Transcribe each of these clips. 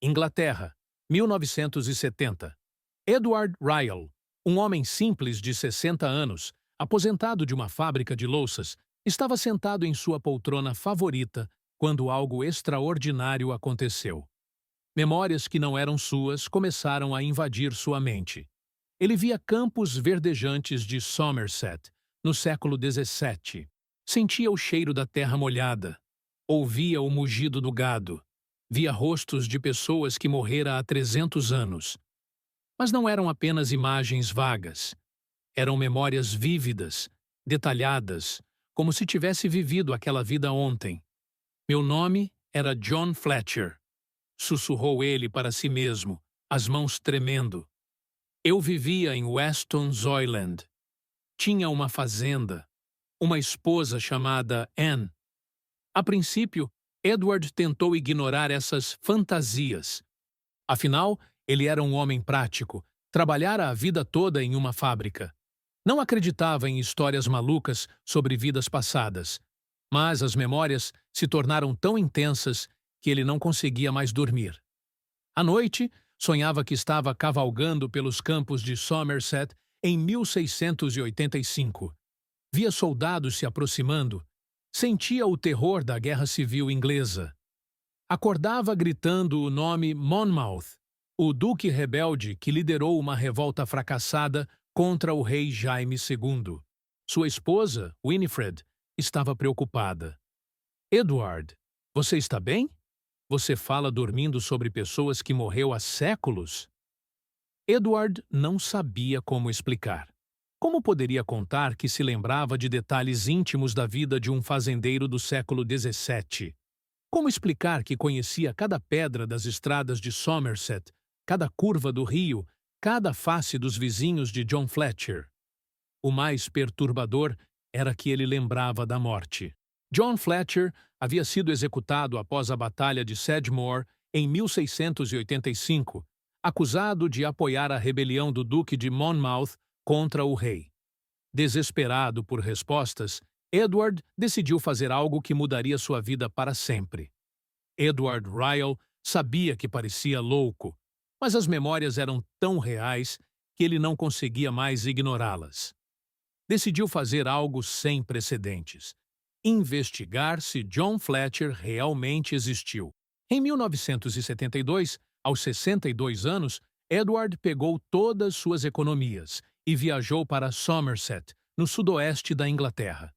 Inglaterra, 1970. Edward Ryle, um homem simples de 60 anos, aposentado de uma fábrica de louças, estava sentado em sua poltrona favorita quando algo extraordinário aconteceu. Memórias que não eram suas começaram a invadir sua mente. Ele via campos verdejantes de Somerset, no século XVII. Sentia o cheiro da terra molhada. Ouvia o mugido do gado. Via rostos de pessoas que morrera há 300 anos. Mas não eram apenas imagens vagas. Eram memórias vívidas, detalhadas, como se tivesse vivido aquela vida ontem. Meu nome era John Fletcher, sussurrou ele para si mesmo, as mãos tremendo. Eu vivia em Weston-Zoyland. Tinha uma fazenda, uma esposa chamada Anne. A princípio, Edward tentou ignorar essas fantasias. Afinal, ele era um homem prático, trabalhara a vida toda em uma fábrica. Não acreditava em histórias malucas sobre vidas passadas, mas as memórias se tornaram tão intensas que ele não conseguia mais dormir. À noite, sonhava que estava cavalgando pelos campos de Somerset em 1685. Via soldados se aproximando. Sentia o terror da Guerra Civil Inglesa. Acordava gritando o nome Monmouth, o duque rebelde que liderou uma revolta fracassada contra o rei Jaime II. Sua esposa, Winifred, estava preocupada. Edward, você está bem? Você fala dormindo sobre pessoas que morreu há séculos? Edward não sabia como explicar. Como poderia contar que se lembrava de detalhes íntimos da vida de um fazendeiro do século XVII? Como explicar que conhecia cada pedra das estradas de Somerset, cada curva do rio, cada face dos vizinhos de John Fletcher? O mais perturbador era que ele lembrava da morte. John Fletcher havia sido executado após a Batalha de Sedgemoor em 1685, acusado de apoiar a rebelião do Duque de Monmouth contra o rei. Desesperado por respostas, Edward decidiu fazer algo que mudaria sua vida para sempre. Edward Ryle sabia que parecia louco, mas as memórias eram tão reais que ele não conseguia mais ignorá-las. Decidiu fazer algo sem precedentes: investigar se John Fletcher realmente existiu. Em 1972, aos 62 anos, Edward pegou todas suas economias e viajou para Somerset, no sudoeste da Inglaterra.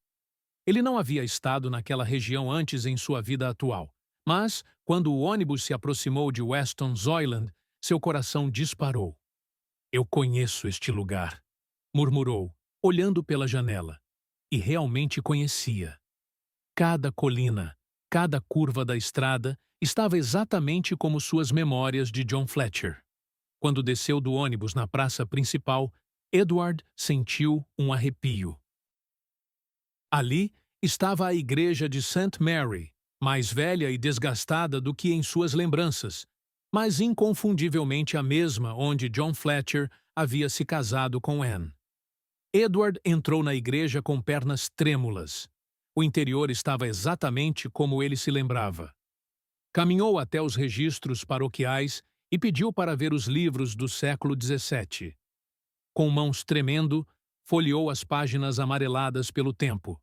Ele não havia estado naquela região antes em sua vida atual, mas, quando o ônibus se aproximou de Weston-Zoyland, seu coração disparou. Eu conheço este lugar, murmurou, olhando pela janela. E realmente conhecia. Cada colina, cada curva da estrada estava exatamente como suas memórias de John Fletcher. Quando desceu do ônibus na praça principal, Edward sentiu um arrepio. Ali estava a igreja de St. Mary, mais velha e desgastada do que em suas lembranças, mas inconfundivelmente a mesma onde John Fletcher havia se casado com Anne. Edward entrou na igreja com pernas trêmulas. O interior estava exatamente como ele se lembrava. Caminhou até os registros paroquiais e pediu para ver os livros do século XVII. Com mãos tremendo, folheou as páginas amareladas pelo tempo.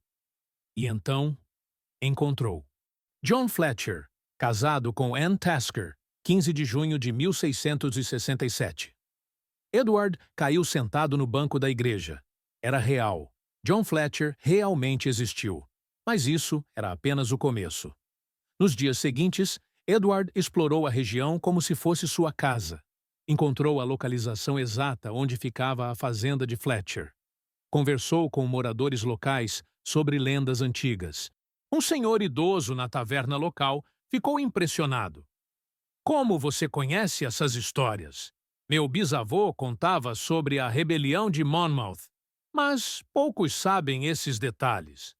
E então, encontrou. John Fletcher, casado com Anne Tasker, 15 de junho de 1667. Edward caiu sentado no banco da igreja. Era real. John Fletcher realmente existiu. Mas isso era apenas o começo. Nos dias seguintes, Edward explorou a região como se fosse sua casa. Encontrou a localização exata onde ficava a fazenda de Fletcher. Conversou com moradores locais sobre lendas antigas. Um senhor idoso na taverna local ficou impressionado. Como você conhece essas histórias? Meu bisavô contava sobre a rebelião de Monmouth, mas poucos sabem esses detalhes.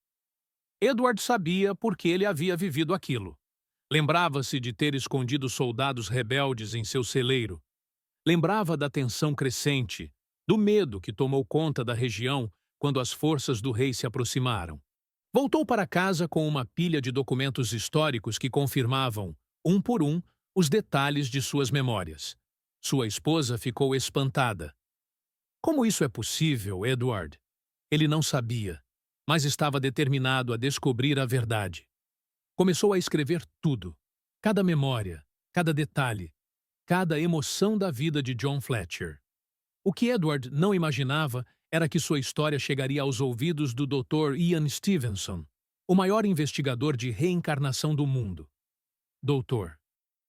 Edward sabia porque ele havia vivido aquilo. Lembrava-se de ter escondido soldados rebeldes em seu celeiro. Lembrava da tensão crescente, do medo que tomou conta da região quando as forças do rei se aproximaram. Voltou para casa com uma pilha de documentos históricos que confirmavam, um por um, os detalhes de suas memórias. Sua esposa ficou espantada. Como isso é possível, Edward? Ele não sabia, mas estava determinado a descobrir a verdade. Começou a escrever tudo, cada memória, cada detalhe, cada emoção da vida de John Fletcher. O que Edward não imaginava era que sua história chegaria aos ouvidos do Dr. Ian Stevenson, o maior investigador de reencarnação do mundo. Dr.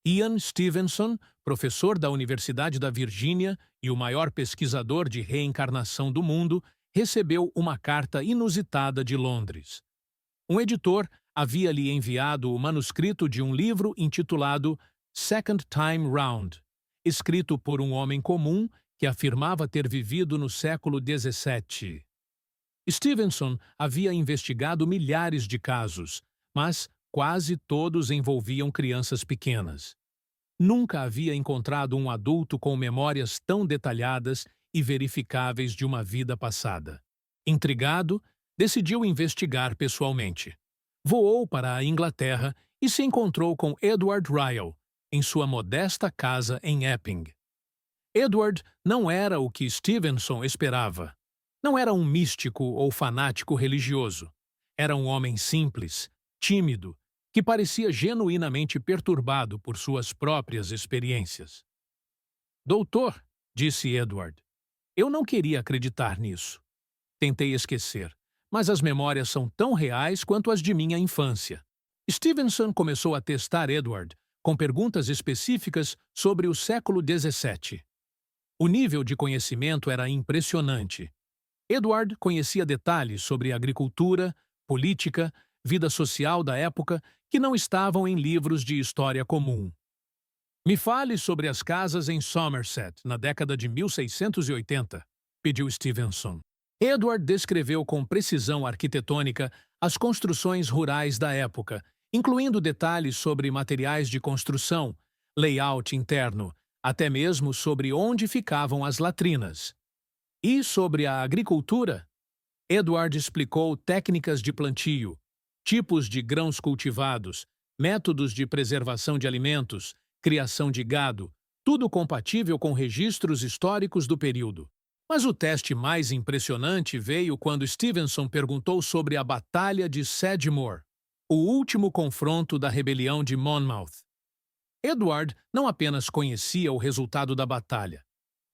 Ian Stevenson, professor da Universidade da Virgínia e o maior pesquisador de reencarnação do mundo, recebeu uma carta inusitada de Londres. Um editor havia-lhe enviado o manuscrito de um livro intitulado Second Time Round, escrito por um homem comum que afirmava ter vivido no século XVII. Stevenson havia investigado milhares de casos, mas quase todos envolviam crianças pequenas. Nunca havia encontrado um adulto com memórias tão detalhadas e verificáveis de uma vida passada. Intrigado, decidiu investigar pessoalmente. Voou para a Inglaterra e se encontrou com Edward Ryle, em sua modesta casa em Epping. Edward não era o que Stevenson esperava. Não era um místico ou fanático religioso. Era um homem simples, tímido, que parecia genuinamente perturbado por suas próprias experiências. Doutor, disse Edward, eu não queria acreditar nisso. Tentei esquecer, mas as memórias são tão reais quanto as de minha infância. Stevenson começou a testar Edward com perguntas específicas sobre o século XVII. O nível de conhecimento era impressionante. Edward conhecia detalhes sobre agricultura, política, vida social da época que não estavam em livros de história comum. Me fale sobre as casas em Somerset, na década de 1680, pediu Stevenson. Edward descreveu com precisão arquitetônica as construções rurais da época, incluindo detalhes sobre materiais de construção, layout interno, até mesmo sobre onde ficavam as latrinas. E sobre a agricultura? Edward explicou técnicas de plantio, tipos de grãos cultivados, métodos de preservação de alimentos, criação de gado, tudo compatível com registros históricos do período. Mas o teste mais impressionante veio quando Stevenson perguntou sobre a Batalha de Sedgemoor, o último confronto da rebelião de Monmouth. Edward não apenas conhecia o resultado da batalha.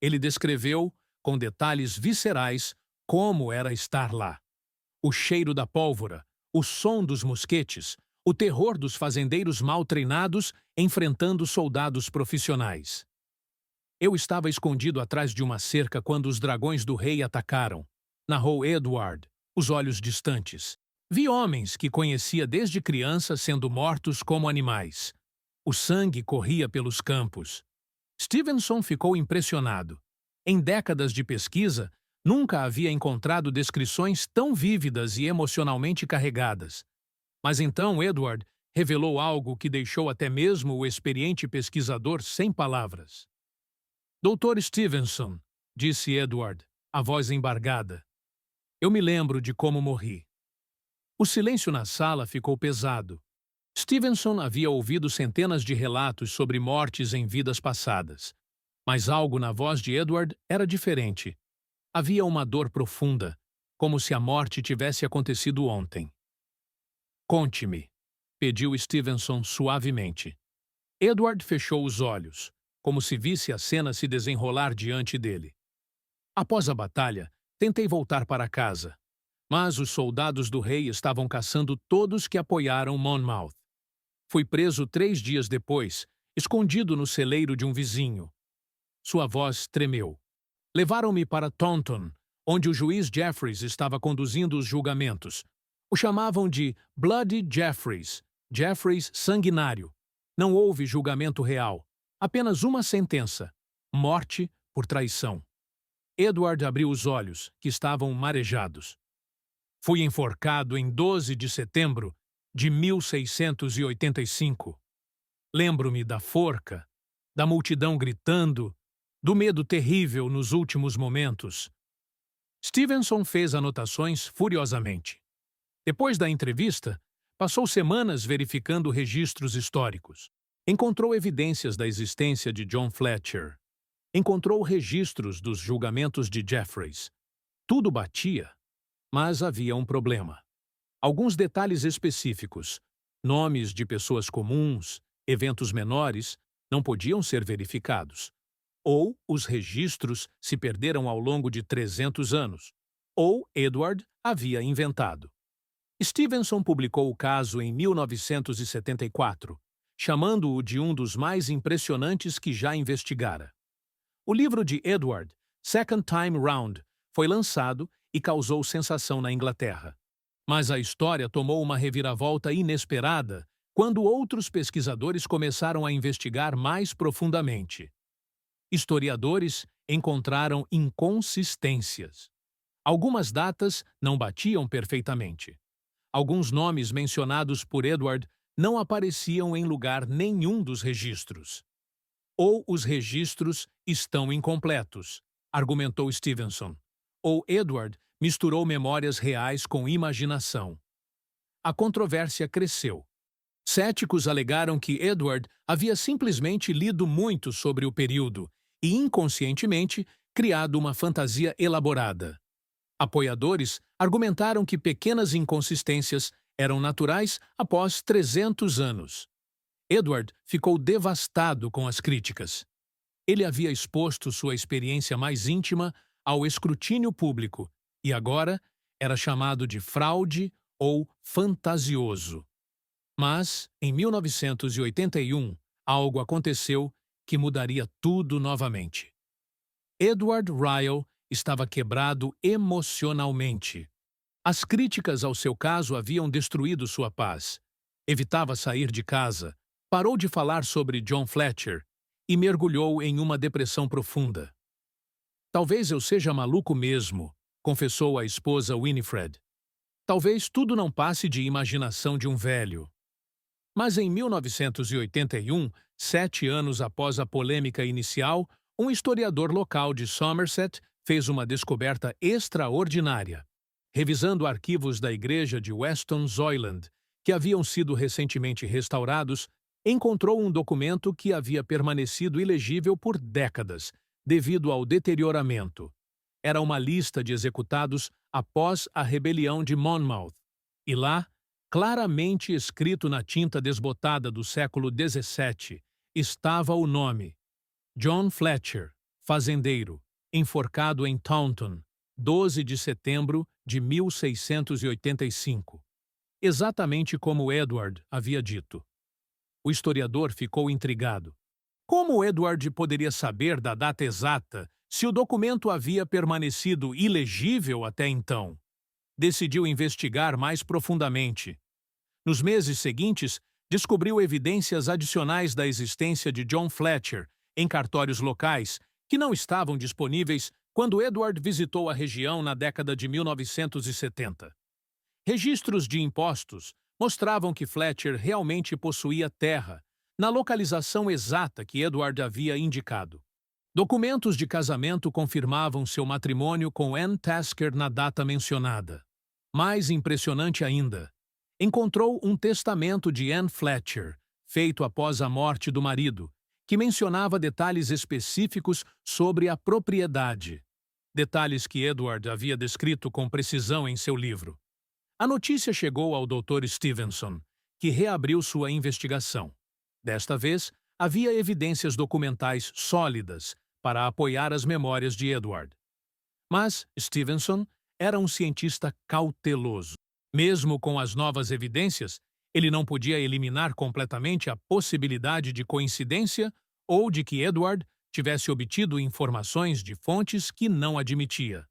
Ele descreveu, com detalhes viscerais, como era estar lá. O cheiro da pólvora, o som dos mosquetes, o terror dos fazendeiros mal treinados enfrentando soldados profissionais. Eu estava escondido atrás de uma cerca quando os dragões do rei atacaram, narrou Edward, os olhos distantes. Vi homens que conhecia desde criança sendo mortos como animais. O sangue corria pelos campos. Stevenson ficou impressionado. Em décadas de pesquisa, nunca havia encontrado descrições tão vívidas e emocionalmente carregadas. Mas então Edward revelou algo que deixou até mesmo o experiente pesquisador sem palavras. Dr. Stevenson, disse Edward, a voz embargada. Eu me lembro de como morri. O silêncio na sala ficou pesado. Stevenson havia ouvido centenas de relatos sobre mortes em vidas passadas. Mas algo na voz de Edward era diferente. Havia uma dor profunda, como se a morte tivesse acontecido ontem. Conte-me, pediu Stevenson suavemente. Edward fechou os olhos, como se visse a cena se desenrolar diante dele. Após a batalha, tentei voltar para casa, mas os soldados do rei estavam caçando todos que apoiaram Monmouth. Fui preso 3 dias depois, escondido no celeiro de um vizinho. Sua voz tremeu. Levaram-me para Taunton, onde o juiz Jeffreys estava conduzindo os julgamentos. O chamavam de Bloody Jeffreys, Jeffreys sanguinário. Não houve julgamento real, apenas uma sentença: morte por traição. Edward abriu os olhos, que estavam marejados. Fui enforcado em 12 de setembro de 1685. Lembro-me da forca, da multidão gritando, do medo terrível nos últimos momentos. Stevenson fez anotações furiosamente. Depois da entrevista, passou semanas verificando registros históricos. Encontrou evidências da existência de John Fletcher. Encontrou registros dos julgamentos de Jeffreys. Tudo batia, mas havia um problema. Alguns detalhes específicos, nomes de pessoas comuns, eventos menores, não podiam ser verificados. Ou os registros se perderam ao longo de 300 anos, ou Edward havia inventado. Stevenson publicou o caso em 1974, chamando-o de um dos mais impressionantes que já investigara. O livro de Edward, Second Time Round, foi lançado e causou sensação na Inglaterra. Mas a história tomou uma reviravolta inesperada quando outros pesquisadores começaram a investigar mais profundamente. Historiadores encontraram inconsistências. Algumas datas não batiam perfeitamente. Alguns nomes mencionados por Edward não apareciam em lugar nenhum dos registros. Ou os registros estão incompletos, argumentou Stevenson, ou Edward misturou memórias reais com imaginação. A controvérsia cresceu. Céticos alegaram que Edward havia simplesmente lido muito sobre o período e, inconscientemente, criado uma fantasia elaborada. Apoiadores argumentaram que pequenas inconsistências eram naturais após 300 anos. Edward ficou devastado com as críticas. Ele havia exposto sua experiência mais íntima ao escrutínio público e agora era chamado de fraude ou fantasioso. Mas, em 1981, algo aconteceu que mudaria tudo novamente. Edward Ryle estava quebrado emocionalmente. As críticas ao seu caso haviam destruído sua paz. Evitava sair de casa, parou de falar sobre John Fletcher e mergulhou em uma depressão profunda. Talvez eu seja maluco mesmo, confessou a esposa Winifred. Talvez tudo não passe de imaginação de um velho. Mas em 1981, 7 anos após a polêmica inicial, um historiador local de Somerset fez uma descoberta extraordinária. Revisando arquivos da igreja de Weston Zoyland, que haviam sido recentemente restaurados, encontrou um documento que havia permanecido ilegível por décadas, devido ao deterioramento. Era uma lista de executados após a rebelião de Monmouth. E lá, claramente escrito na tinta desbotada do século XVII, estava o nome: John Fletcher, fazendeiro, enforcado em Taunton, 12 de setembro de 1685. Exatamente como Edward havia dito. O historiador ficou intrigado. Como Edward poderia saber da data exata se o documento havia permanecido ilegível até então? Decidiu investigar mais profundamente. Nos meses seguintes, descobriu evidências adicionais da existência de John Fletcher em cartórios locais que não estavam disponíveis quando Edward visitou a região na década de 1970. Registros de impostos mostravam que Fletcher realmente possuía terra, na localização exata que Edward havia indicado. Documentos de casamento confirmavam seu matrimônio com Anne Tasker na data mencionada. Mais impressionante ainda, encontrou um testamento de Anne Fletcher, feito após a morte do marido, que mencionava detalhes específicos sobre a propriedade. Detalhes que Edward havia descrito com precisão em seu livro. A notícia chegou ao Dr. Stevenson, que reabriu sua investigação. Desta vez, havia evidências documentais sólidas para apoiar as memórias de Edward. Mas Stevenson era um cientista cauteloso. Mesmo com as novas evidências, ele não podia eliminar completamente a possibilidade de coincidência ou de que Edward tivesse obtido informações de fontes que não admitia.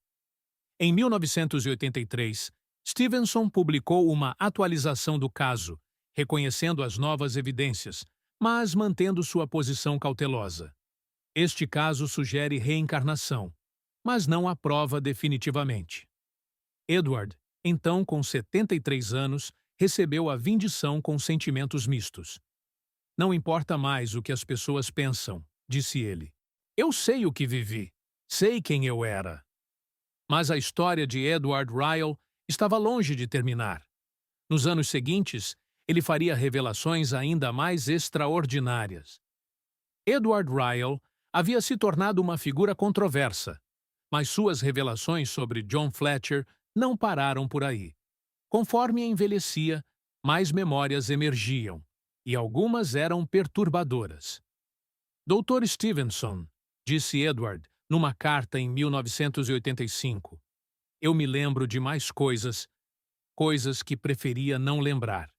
Em 1983, Stevenson publicou uma atualização do caso, reconhecendo as novas evidências, mas mantendo sua posição cautelosa. Este caso sugere reencarnação, mas não a prova definitivamente. Edward, então com 73 anos, recebeu a vindição com sentimentos mistos. Não importa mais o que as pessoas pensam, disse ele. Eu sei o que vivi, sei quem eu era. Mas a história de Edward Ryle estava longe de terminar. Nos anos seguintes, ele faria revelações ainda mais extraordinárias. Edward Ryle havia se tornado uma figura controversa, mas suas revelações sobre John Fletcher não pararam por aí. Conforme envelhecia, mais memórias emergiam, e algumas eram perturbadoras. Dr. Stevenson, disse Edward numa carta em 1985, eu me lembro de mais coisas que preferia não lembrar.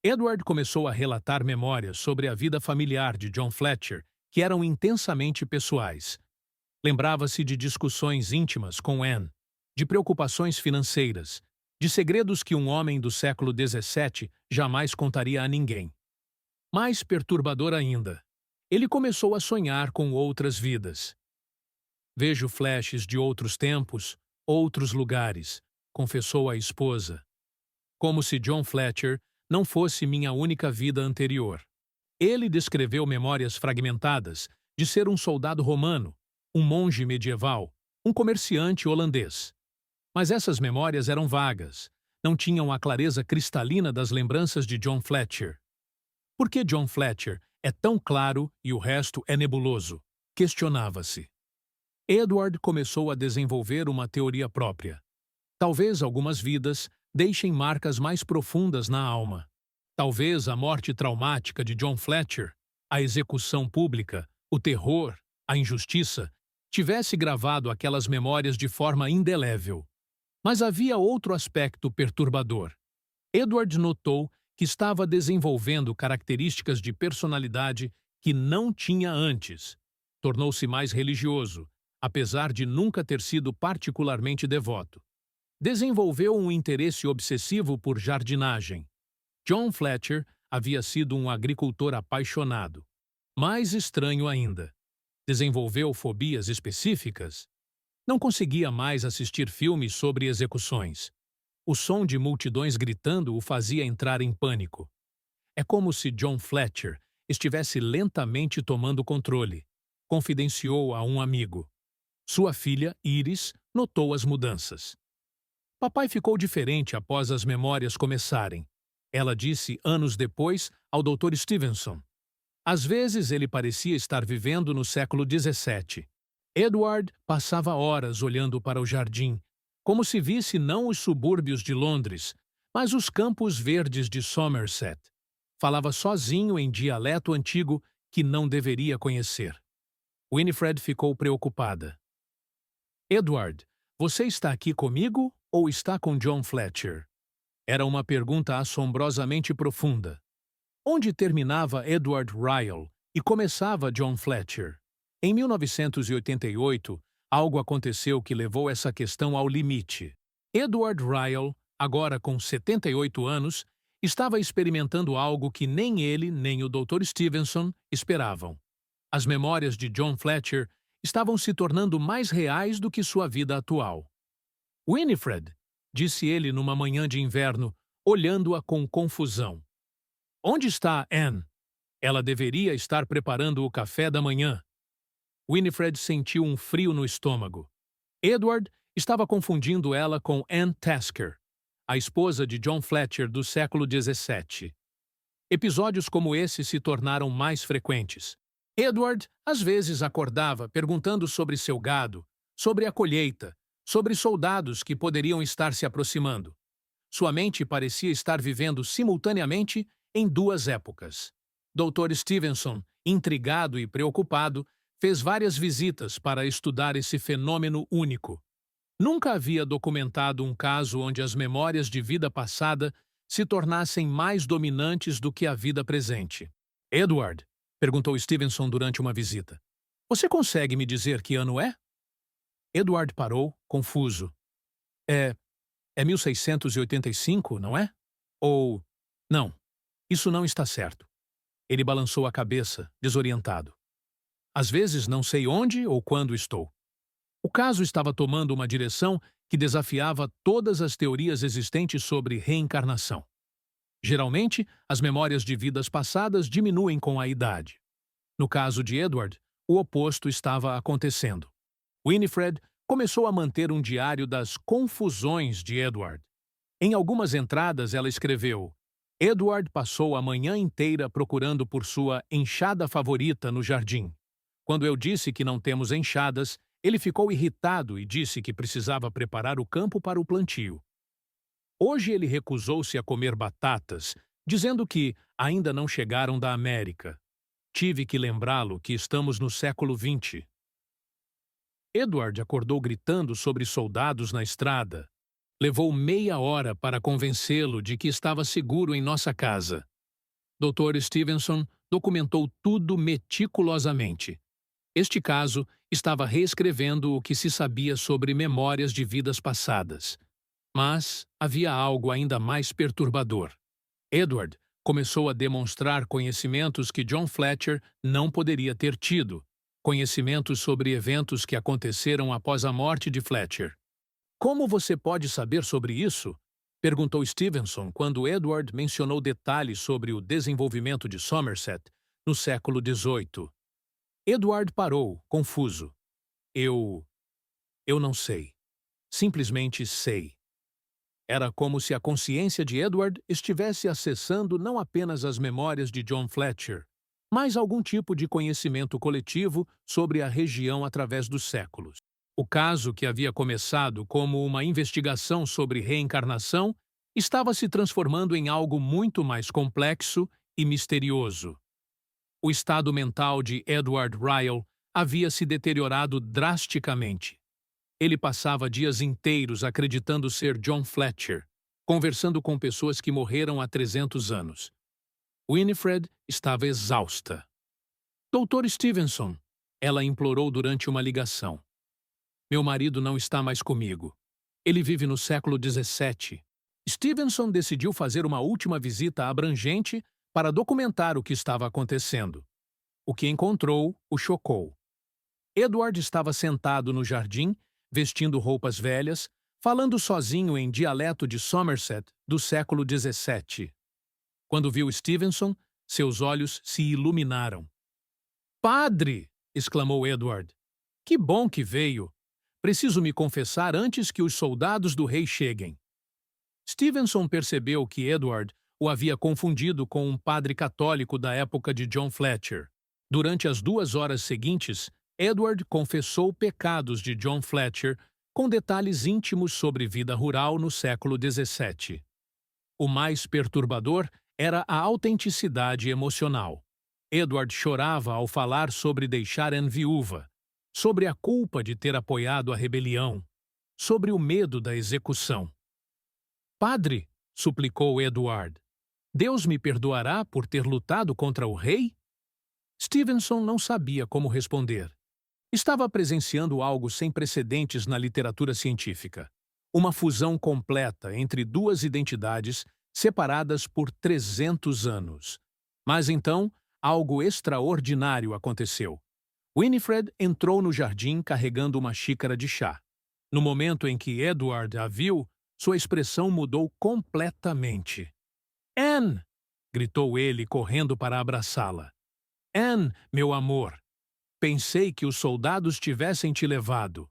Edward começou a relatar memórias sobre a vida familiar de John Fletcher que eram intensamente pessoais. Lembrava-se de discussões íntimas com Anne, de preocupações financeiras, de segredos que um homem do século XVII jamais contaria a ninguém. Mais perturbador ainda, ele começou a sonhar com outras vidas. Vejo flashes de outros tempos, outros lugares, confessou a esposa. Como se John Fletcher não fosse minha única vida anterior. Ele descreveu memórias fragmentadas de ser um soldado romano, um monge medieval, um comerciante holandês. Mas essas memórias eram vagas, não tinham a clareza cristalina das lembranças de John Fletcher. Por que John Fletcher é tão claro e o resto é nebuloso? Questionava-se. Edward começou a desenvolver uma teoria própria. Talvez algumas vidas deixem marcas mais profundas na alma. Talvez a morte traumática de John Fletcher, a execução pública, o terror, a injustiça, tivesse gravado aquelas memórias de forma indelével. Mas havia outro aspecto perturbador. Edward notou que estava desenvolvendo características de personalidade que não tinha antes. Tornou-se mais religioso, apesar de nunca ter sido particularmente devoto. Desenvolveu um interesse obsessivo por jardinagem. John Fletcher havia sido um agricultor apaixonado. Mais estranho ainda, desenvolveu fobias específicas. Não conseguia mais assistir filmes sobre execuções. O som de multidões gritando o fazia entrar em pânico. É como se John Fletcher estivesse lentamente tomando controle, confidenciou a um amigo. Sua filha, Iris, notou as mudanças. Papai ficou diferente após as memórias começarem. Ela disse anos depois ao Dr. Stevenson. Às vezes ele parecia estar vivendo no século XVII. Edward passava horas olhando para o jardim, como se visse não os subúrbios de Londres, mas os campos verdes de Somerset. Falava sozinho em dialeto antigo que não deveria conhecer. Winifred ficou preocupada. Edward, você está aqui comigo ou está com John Fletcher? Era uma pergunta assombrosamente profunda. Onde terminava Edward Ryle e começava John Fletcher? Em 1988, algo aconteceu que levou essa questão ao limite. Edward Ryle, agora com 78 anos, estava experimentando algo que nem ele nem o Dr. Stevenson esperavam. As memórias de John Fletcher estavam se tornando mais reais do que sua vida atual. Winifred, disse ele numa manhã de inverno, olhando-a com confusão. Onde está Anne? Ela deveria estar preparando o café da manhã. Winifred sentiu um frio no estômago. Edward estava confundindo ela com Anne Tasker, a esposa de John Fletcher do século XVII. Episódios como esse se tornaram mais frequentes. Edward às vezes acordava perguntando sobre seu gado, sobre a colheita, sobre soldados que poderiam estar se aproximando. Sua mente parecia estar vivendo simultaneamente em duas épocas. Dr. Stevenson, intrigado e preocupado, fez várias visitas para estudar esse fenômeno único. Nunca havia documentado um caso onde as memórias de vida passada se tornassem mais dominantes do que a vida presente. Edward, perguntou Stevenson durante uma visita, você consegue me dizer que ano é? Edward parou, confuso. É 1685, não é? Ou... Não, isso não está certo. Ele balançou a cabeça, desorientado. Às vezes não sei onde ou quando estou. O caso estava tomando uma direção que desafiava todas as teorias existentes sobre reencarnação. Geralmente, as memórias de vidas passadas diminuem com a idade. No caso de Edward, o oposto estava acontecendo. Winifred começou a manter um diário das confusões de Edward. Em algumas entradas, ela escreveu: Edward passou a manhã inteira procurando por sua enxada favorita no jardim. Quando eu disse que não temos enxadas, ele ficou irritado e disse que precisava preparar o campo para o plantio. Hoje ele recusou-se a comer batatas, dizendo que ainda não chegaram da América. Tive que lembrá-lo que estamos no século XX. Edward acordou gritando sobre soldados na estrada. Levou meia hora para convencê-lo de que estava seguro em nossa casa. Dr. Stevenson documentou tudo meticulosamente. Este caso estava reescrevendo o que se sabia sobre memórias de vidas passadas. Mas havia algo ainda mais perturbador. Edward começou a demonstrar conhecimentos que John Fletcher não poderia ter tido, conhecimentos sobre eventos que aconteceram após a morte de Fletcher. Como você pode saber sobre isso? Perguntou Stevenson quando Edward mencionou detalhes sobre o desenvolvimento de Somerset no século XVIII. Edward parou, confuso. Eu não sei. Simplesmente sei. Era como se a consciência de Edward estivesse acessando não apenas as memórias de John Fletcher, mas algum tipo de conhecimento coletivo sobre a região através dos séculos. O caso, que havia começado como uma investigação sobre reencarnação, estava se transformando em algo muito mais complexo e misterioso. O estado mental de Edward Ryle havia se deteriorado drasticamente. Ele passava dias inteiros acreditando ser John Fletcher, conversando com pessoas que morreram há 300 anos. Winifred estava exausta. Dr. Stevenson, ela implorou durante uma ligação. Meu marido não está mais comigo. Ele vive no século XVII. Stevenson decidiu fazer uma última visita abrangente para documentar o que estava acontecendo. O que encontrou o chocou. Edward estava sentado no jardim, vestindo roupas velhas, falando sozinho em dialeto de Somerset do século XVII. Quando viu Stevenson, seus olhos se iluminaram. "Padre!" exclamou Edward. "Que bom que veio! Preciso me confessar antes que os soldados do rei cheguem." Stevenson percebeu que Edward o havia confundido com um padre católico da época de John Fletcher. Durante as 2 horas seguintes, Edward confessou pecados de John Fletcher com detalhes íntimos sobre vida rural no século XVII. O mais perturbador era a autenticidade emocional. Edward chorava ao falar sobre deixar Anne viúva, sobre a culpa de ter apoiado a rebelião, sobre o medo da execução. "Padre", suplicou Edward, "Deus me perdoará por ter lutado contra o rei?" Stevenson não sabia como responder. Estava presenciando algo sem precedentes na literatura científica. Uma fusão completa entre duas identidades separadas por 300 anos. Mas então, algo extraordinário aconteceu. Winifred entrou no jardim carregando uma xícara de chá. No momento em que Edward a viu, sua expressão mudou completamente. "Anne!" gritou ele, correndo para abraçá-la. "Anne, meu amor! Pensei que os soldados tivessem te levado."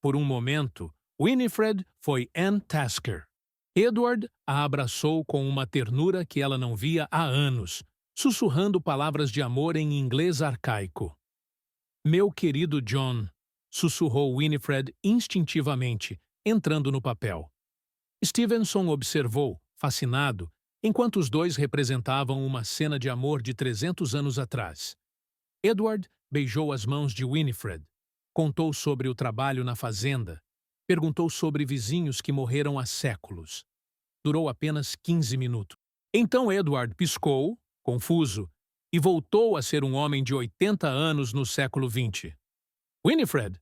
Por um momento, Winifred foi Anne Tasker. Edward a abraçou com uma ternura que ela não via há anos, sussurrando palavras de amor em inglês arcaico. "Meu querido John", sussurrou Winifred instintivamente, entrando no papel. Stevenson observou, fascinado, enquanto os dois representavam uma cena de amor de 300 anos atrás. Edward beijou as mãos de Winifred, contou sobre o trabalho na fazenda, perguntou sobre vizinhos que morreram há séculos. Durou apenas 15 minutos. Então Edward piscou, confuso, e voltou a ser um homem de 80 anos no século XX. "Winifred,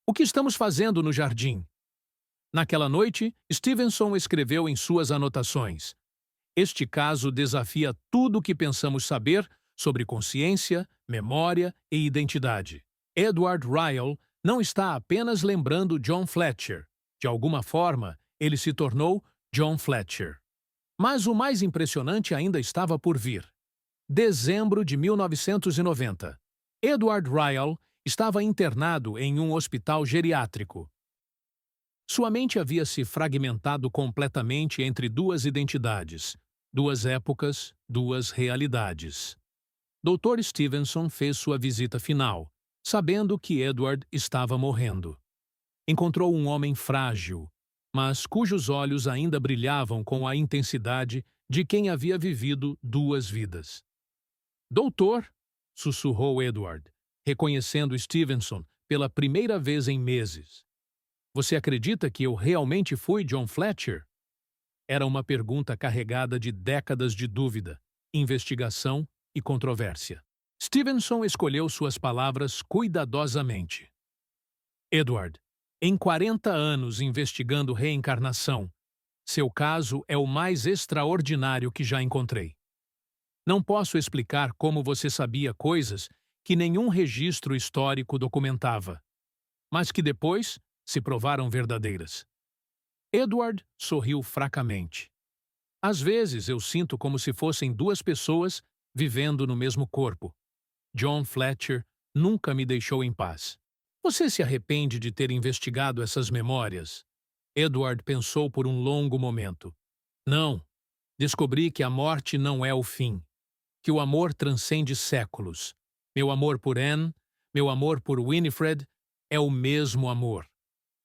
o que estamos fazendo no jardim?" Naquela noite, Stevenson escreveu em suas anotações: "Este caso desafia tudo o que pensamos saber sobre consciência, memória e identidade. Edward Ryle não está apenas lembrando John Fletcher. De alguma forma, ele se tornou John Fletcher." Mas o mais impressionante ainda estava por vir. Dezembro de 1990. Edward Ryle estava internado em um hospital geriátrico. Sua mente havia se fragmentado completamente entre duas identidades, duas épocas, duas realidades. Dr. Stevenson fez sua visita final, sabendo que Edward estava morrendo. Encontrou um homem frágil, mas cujos olhos ainda brilhavam com a intensidade de quem havia vivido duas vidas. Doutor, sussurrou Edward, reconhecendo Stevenson pela primeira vez em meses. Você acredita que eu realmente fui John Fletcher? Era uma pergunta carregada de décadas de dúvida, investigação e controvérsia. Stevenson escolheu suas palavras cuidadosamente. Edward, em 40 anos investigando reencarnação, seu caso é o mais extraordinário que já encontrei. Não posso explicar como você sabia coisas que nenhum registro histórico documentava, mas que depois se provaram verdadeiras. Edward sorriu fracamente. Às vezes eu sinto como se fossem duas pessoas vivendo no mesmo corpo. John Fletcher nunca me deixou em paz. Você se arrepende de ter investigado essas memórias? Edward pensou por um longo momento. Não. Descobri que a morte não é o fim. Que o amor transcende séculos. Meu amor por Anne, meu amor por Winifred, é o mesmo amor.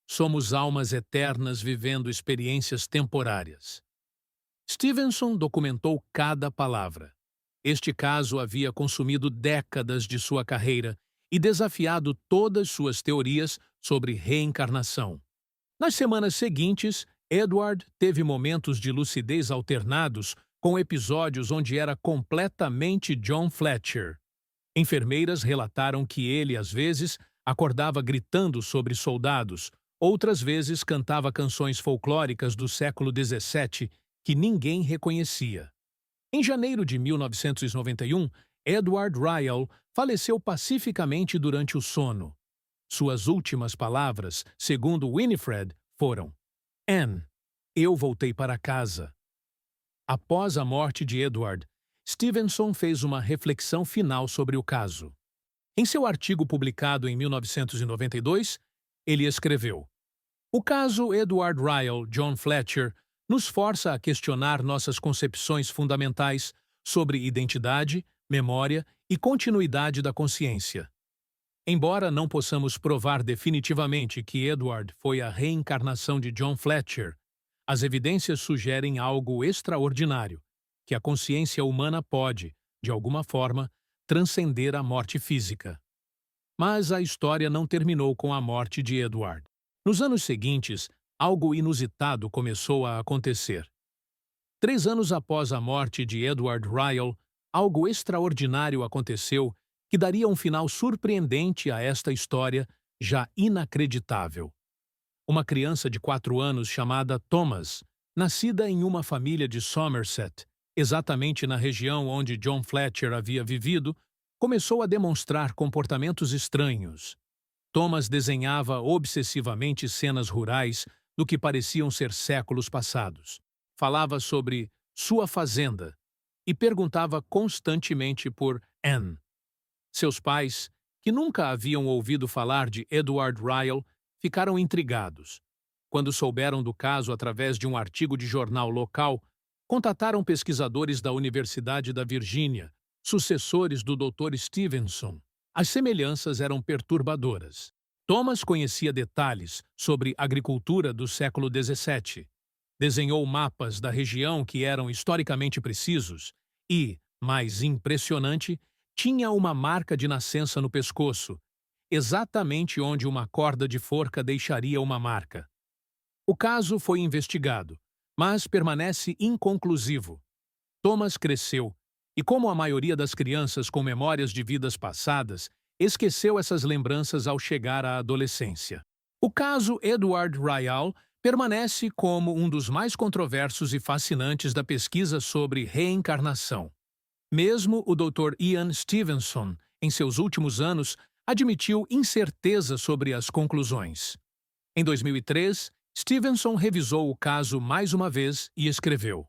Somos almas eternas vivendo experiências temporárias. Stevenson documentou cada palavra. Este caso havia consumido décadas de sua carreira e desafiado todas suas teorias sobre reencarnação. Nas semanas seguintes, Edward teve momentos de lucidez alternados com episódios onde era completamente John Fletcher. Enfermeiras relataram que ele, às vezes, acordava gritando sobre soldados, outras vezes cantava canções folclóricas do século XVII que ninguém reconhecia. Em janeiro de 1991, Edward Ryle faleceu pacificamente durante o sono. Suas últimas palavras, segundo Winifred, foram: Anne, eu voltei para casa. Após a morte de Edward, Stevenson fez uma reflexão final sobre o caso. Em seu artigo publicado em 1992, ele escreveu: O caso Edward Ryle John Fletcher nos força a questionar nossas concepções fundamentais sobre identidade, memória e continuidade da consciência. Embora não possamos provar definitivamente que Edward foi a reencarnação de John Fletcher, as evidências sugerem algo extraordinário, que a consciência humana pode, de alguma forma, transcender a morte física. Mas a história não terminou com a morte de Edward. Nos anos seguintes, algo inusitado começou a acontecer. 3 anos após a morte de Edward Ryle, algo extraordinário aconteceu que daria um final surpreendente a esta história já inacreditável. Uma criança de 4 anos chamada Thomas, nascida em uma família de Somerset, exatamente na região onde John Fletcher havia vivido, começou a demonstrar comportamentos estranhos. Thomas desenhava obsessivamente cenas rurais do que pareciam ser séculos passados. Falava sobre sua fazenda e perguntava constantemente por Anne. Seus pais, que nunca haviam ouvido falar de Edward Ryle, ficaram intrigados. Quando souberam do caso através de um artigo de jornal local, contataram pesquisadores da Universidade da Virgínia, sucessores do Dr. Stevenson. As semelhanças eram perturbadoras. Thomas conhecia detalhes sobre agricultura do século XVII. Desenhou mapas da região que eram historicamente precisos e, mais impressionante, tinha uma marca de nascença no pescoço, exatamente onde uma corda de forca deixaria uma marca. O caso foi investigado, mas permanece inconclusivo. Thomas cresceu e, como a maioria das crianças com memórias de vidas passadas, esqueceu essas lembranças ao chegar à adolescência. O caso Edward Ryle permanece como um dos mais controversos e fascinantes da pesquisa sobre reencarnação. Mesmo o Dr. Ian Stevenson, em seus últimos anos, admitiu incerteza sobre as conclusões. Em 2003, Stevenson revisou o caso mais uma vez e escreveu: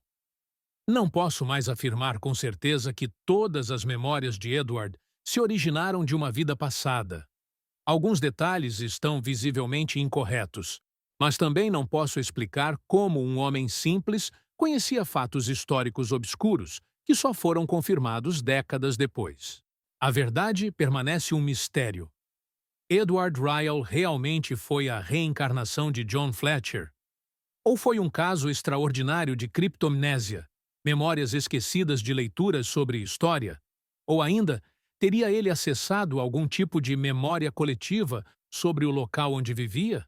Não posso mais afirmar com certeza que todas as memórias de Edward se originaram de uma vida passada. Alguns detalhes estão visivelmente incorretos, Mas também não posso explicar como um homem simples conhecia fatos históricos obscuros que só foram confirmados décadas depois. A verdade permanece um mistério. Edward Ryle realmente foi a reencarnação de John Fletcher? Ou foi um caso extraordinário de criptomnésia, memórias esquecidas de leituras sobre história? Ou ainda, teria ele acessado algum tipo de memória coletiva sobre o local onde vivia?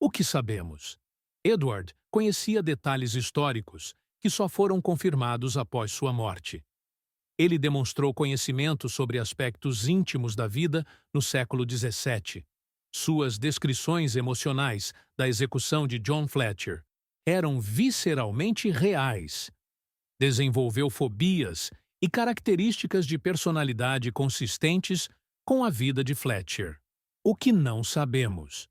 O que sabemos? Edward conhecia detalhes históricos que só foram confirmados após sua morte. Ele demonstrou conhecimento sobre aspectos íntimos da vida no século XVII. Suas descrições emocionais da execução de John Fletcher eram visceralmente reais. Desenvolveu fobias e características de personalidade consistentes com a vida de Fletcher. O que não sabemos?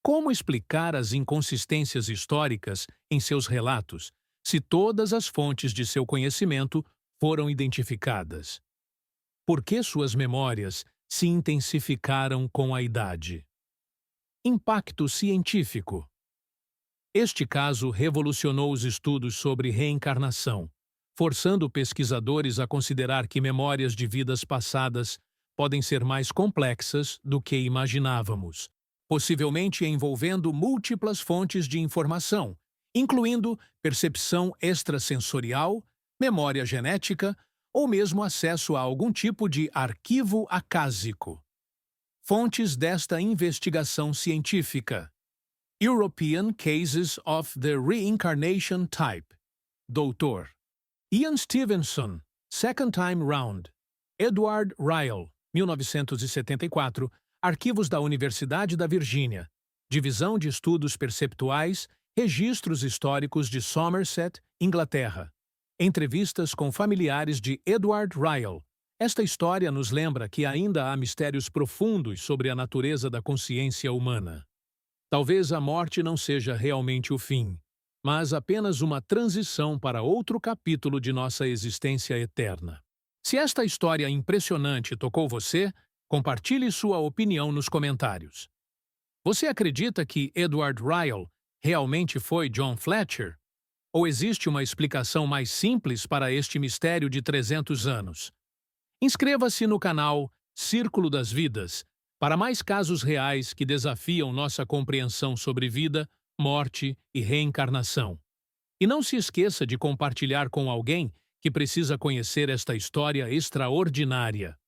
Como explicar as inconsistências históricas em seus relatos, se todas as fontes de seu conhecimento foram identificadas? Por que suas memórias se intensificaram com a idade? Impacto científico. Este caso revolucionou os estudos sobre reencarnação, forçando pesquisadores a considerar que memórias de vidas passadas podem ser mais complexas do que imaginávamos, possivelmente envolvendo múltiplas fontes de informação, incluindo percepção extrasensorial, memória genética ou mesmo acesso a algum tipo de arquivo acásico. Fontes desta investigação científica: European Cases of the Reincarnation Type, Dr. Ian Stevenson, Second Time Round, Edward Ryle, 1974, Arquivos da Universidade da Virgínia, Divisão de Estudos Perceptuais, Registros Históricos de Somerset, Inglaterra. Entrevistas com familiares de Edward Ryle. Esta história nos lembra que ainda há mistérios profundos sobre a natureza da consciência humana. Talvez a morte não seja realmente o fim, mas apenas uma transição para outro capítulo de nossa existência eterna. Se esta história impressionante tocou você, compartilhe sua opinião nos comentários. Você acredita que Edward Ryle realmente foi John Fletcher? Ou existe uma explicação mais simples para este mistério de 300 anos? Inscreva-se no canal Círculo das Vidas para mais casos reais que desafiam nossa compreensão sobre vida, morte e reencarnação. E não se esqueça de compartilhar com alguém que precisa conhecer esta história extraordinária.